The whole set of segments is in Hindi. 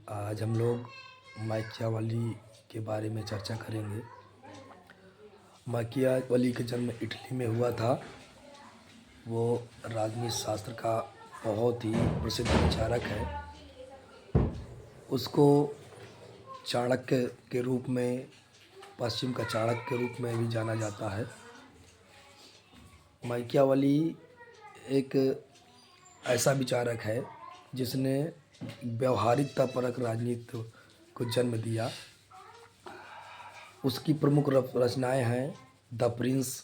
आज हम लोग माकियावेली के बारे में चर्चा करेंगे। माकियावेली का जन्म इटली में हुआ था। वो राजनीति शास्त्र का बहुत ही प्रसिद्ध विचारक है। उसको चाणक्य के रूप में, पश्चिम का चाणक्य के रूप में भी जाना जाता है। माकियावेली एक ऐसा विचारक है जिसने व्यवहारिकतापरक राजनीति को जन्म दिया। उसकी प्रमुख रचनाएं हैं the Prince,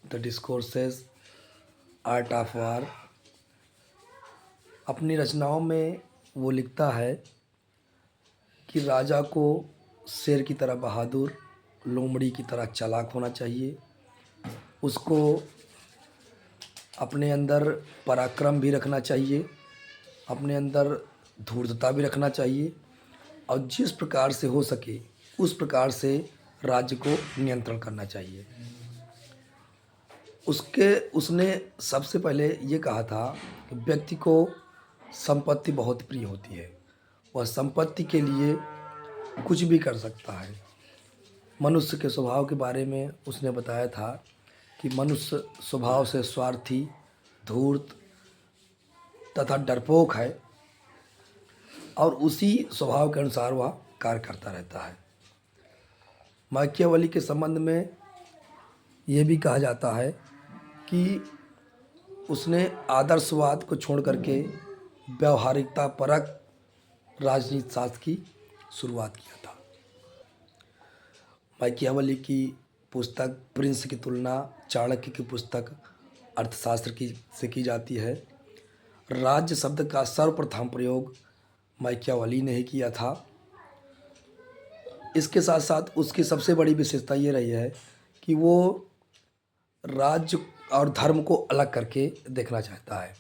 the discourses, art of war. अपनी रचनाओं में वो लिखता है कि राजा को शेर की तरह बहादुर, लोमड़ी की तरह चालाक होना चाहिए। उसको अपने अंदर पराक्रम भी रखना चाहिए, अपने अंदर धूर्तता भी रखना चाहिए और जिस प्रकार से हो सके उस प्रकार से राज्य को नियंत्रण करना चाहिए। उसने सबसे पहले ये कहा था कि व्यक्ति को संपत्ति बहुत प्रिय होती है। वह संपत्ति के लिए कुछ भी कर सकता है। मनुष्य के स्वभाव के बारे में उसने बताया था कि मनुष्य स्वभाव से स्वार्थी, धूर्त तथा डरपोक है और उसी स्वभाव के अनुसार वह कार्य करता रहता है। माकियावेली के संबंध में ये भी कहा जाता है कि उसने आदर्शवाद को छोड़ करके व्यवहारिकता परक राजनीति शास्त्र की शुरुआत किया था। माकियावेली की पुस्तक प्रिंस की तुलना चाणक्य की पुस्तक अर्थशास्त्र से की जाती है। राज्य शब्द का सर्वप्रथम प्रयोग माकियावेली ने ही किया था। इसके साथ साथ उसकी सबसे बड़ी विशेषता ये रही है कि वो राज्य और धर्म को अलग करके देखना चाहता है।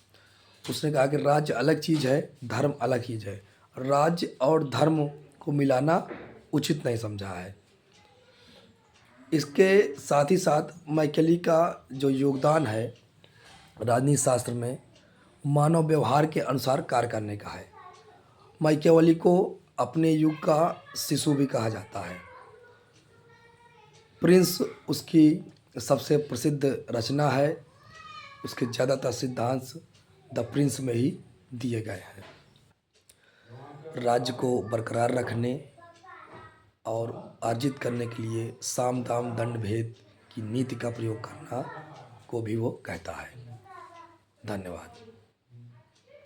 उसने कहा कि राज्य अलग चीज़ है, धर्म अलग चीज़ है। राज्य और धर्म को मिलाना उचित नहीं समझा है। इसके साथ ही साथ माकियावेली का जो योगदान है राजनीति शास्त्र में, मानव व्यवहार के अनुसार कार्य करने का है। माकियावेली को अपने युग का शिशु भी कहा जाता है। प्रिंस उसकी सबसे प्रसिद्ध रचना है। उसके ज़्यादातर सिद्धांत द प्रिंस में ही दिए गए हैं। राज्य को बरकरार रखने और अर्जित करने के लिए साम दाम दंड भेद की नीति का प्रयोग करना को भी वो कहता है। धन्यवाद।